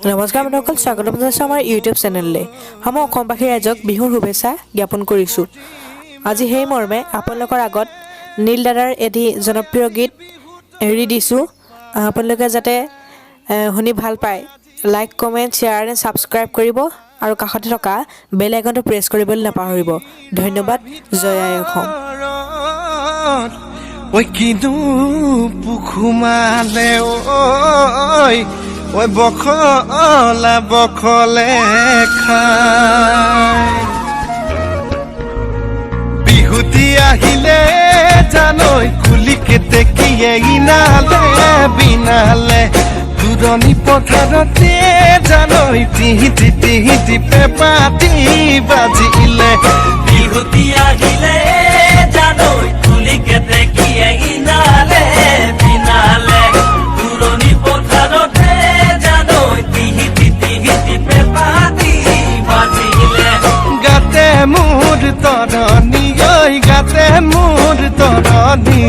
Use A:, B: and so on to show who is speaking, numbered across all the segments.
A: নমস্কাৰ বন্ধুসকল, স্বাগতম জনাইছোঁ আমাৰ ইউটিউব চেনেললৈ। মই অসমবাসী ৰাইজক বিহুৰ শুভেচ্ছা জ্ঞাপন কৰিছোঁ। আজি সেই মৰ্মে আপোনালোকৰ আগত নীল দাদাৰ এটি জনপ্ৰিয় গীত এৰি দিছোঁ। আপোনালোকে যাতে শুনি ভাল পায়, like, comment, share and subscribe কৰিব আৰু কাষতে থকা বেল আইকনটো প্ৰেছ কৰিবলৈ নাপাহৰিব। ধন্যবাদ। জয় আই অসম।
B: ঐ কিনো পুখুমালে ঐ বখলা বখলে খাই বিহুতি আহিলে জানৈ কুলি কেতেকীয়ে ইনালে বিনালে দূৰণি পথাৰতে জানৈ টিহিটি টিহিটি পেপাতি বাজিলে
C: বিহুতি আহিলে জানৈ কুলি কেতেকীয়ে ইনালে বিনালে দূৰণি পথাৰতে জানৈ টিহিটি টিহিটি পেপাতি বাজিলে
B: গাতে মোৰ তৰণি ঐ গাতে মোৰ তৰণি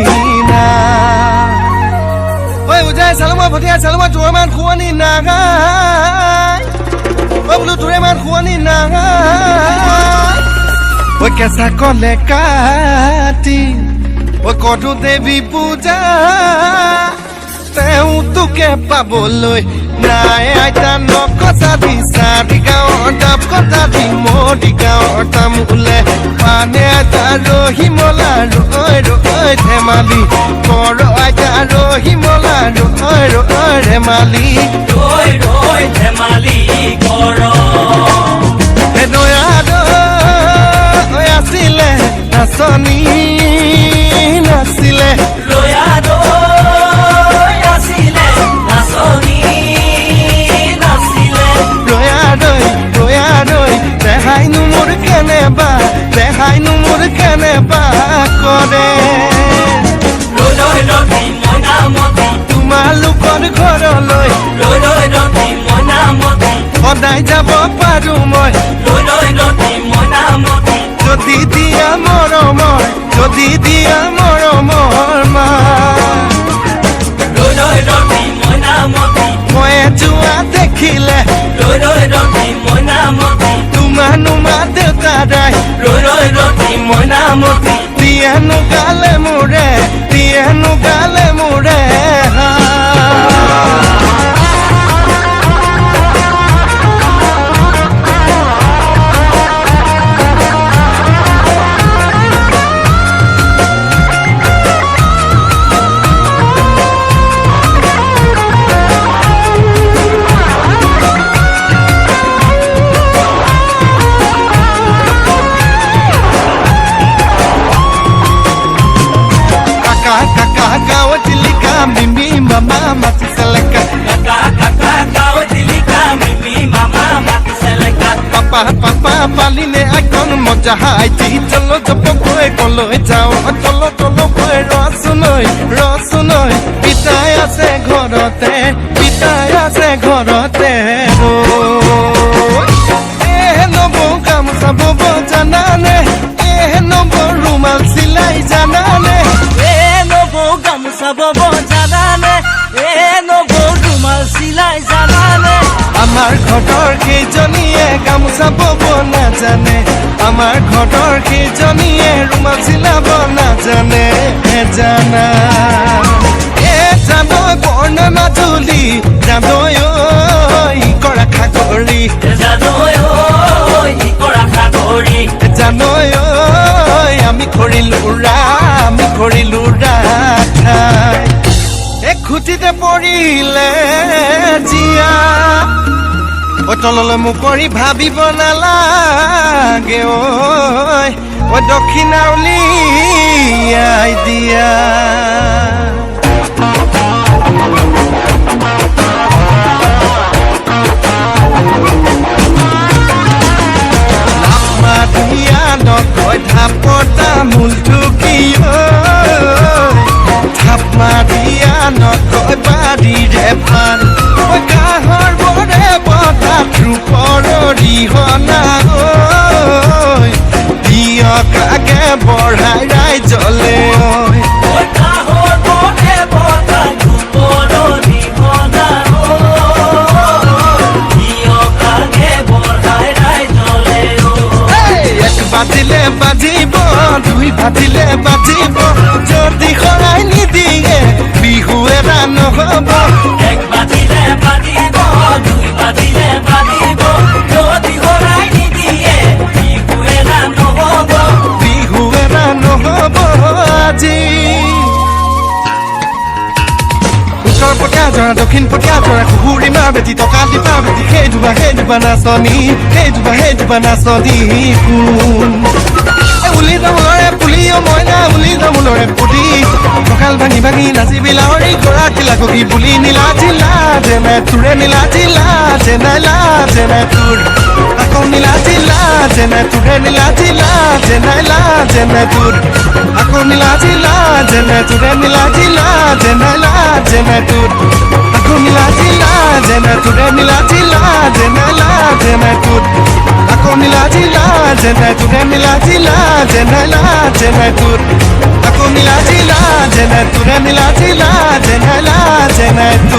B: না ঐ উজাই চালমা ভটিয়া চালমা তোৰমান খুৱনি নাগাই বোলো তোৰেমান খুৱনি নাগাই ঐ কেঁচা কলে কাটি ঐ কটো দেৱী পূজা তেওঁ তোকে পাবলৈ নাই আইতা নকচা দি চাৰি গাঁৱৰ ডাব কটা দি মৰি গাঁৱৰ তামোলে পানে আইতা ৰহিমলা ৰৈ ৰৈ ধেমালি কৰ আইতা ৰহিমলা ৰৈ ৰৈ ধেমালি
C: ৰৈ ৰৈ ধেমালি কৰ
B: আছিলে নাচনী নাছিলে
C: আছিলে নাচনী নাছিলে
B: ৰৈ দেখাইনো মোৰ কেনেবা কৰে
C: ৰৈ ৰৈ মইনামতি
B: তোমালোকৰ ঘৰলৈ
C: ৰৈ ৰৈ মইনামতি
B: সদায় যাব পাৰো মই
C: ৰৈ ৰৈ মইনামতি
B: যদি দিয়া মৰমৰ মা
C: ৰৈ ৰৈ মইনামতি
B: মই যোৱা দেখিলে
C: ৰৈ ৰৈ মইনামতি
B: তোমানুমা দেউতাৰাই
C: ৰৈ ৰৈ মইনামতি
B: দিয়েনো গালে মোৰে mimi mama matiseleka
C: kaka kau dilika mimi mama matiseleka
B: papa paline akon moja haiti cholo jopo koe koloi jao cholo koe rosunoi pitai ase ঘৰতে নবৌ গামোচা বব জানানে নবৌ ৰুমাল চিলাই জানানে
C: নবৌ গামোচা বব জানানে নবৌ ৰুমাল চিলাই জানানে
B: আমাৰ ঘৰৰ কেইজনীয়ে গামোচা বব নাজানে আমাৰ ঘৰৰ কেইজনীয়ে ৰুমাল চিলাব নাজানে জানা জানৈ বৰ্ণ মাজুলী জানৈ কৰা খাগৰি
C: জানৈ
B: আমি কৰিলো ৰাখাই এক খুটিতে পৰিলে জীয়া তললৈ মোক কৰি ভাবিব নালাগে ঐ দক্ষিণা উলিয়াই দিয়া নকয় থাপতা মূলটো কি থাপ মাৰিয়া নকয় বাৰীৰে ভান কাহৰ বৰে বতাত ৰূপৰ ৰিহনা দিয়কাকে বঢ়াই ৰাইজলে
C: কাহৰ বৰে বতাত ৰূপৰ ৰিহনা
B: দক্ষিণ পটীয়া জৰা কুকুৰী মাৰ বেটি টকা দি পাৰ বেটি সেইজোপা নাচনী সেইজোপা নাচনী কোন উলি যামলৰে পুলিও মইনা উলি যামলৰে পুলি কঁকাল ভাঙি ভাঙি নাচিবি লাহৰি গৰাকী লাগি বুলি নীলা জিলা যেনে তোৰে নীলা জিলা যেনে তোৰ আকৌ নীলা জিলা যেনে তোৰে নীলা জিলা যেনে তোৰ আকৌ নীলা জিলা যেনে তোৰে নীলা জিলা যেনে তোৰ আকৌ নীলা জিলা যেনে তোৰে নীলা জিলা যেনে তোৰ আকৌ নীলা জিলা যেনে তোৰে নীলা জিলা যেনে তোৰ আকৌ নীলা জিলা যেনে তোৰে নীলা জিলা যেনে তোৰ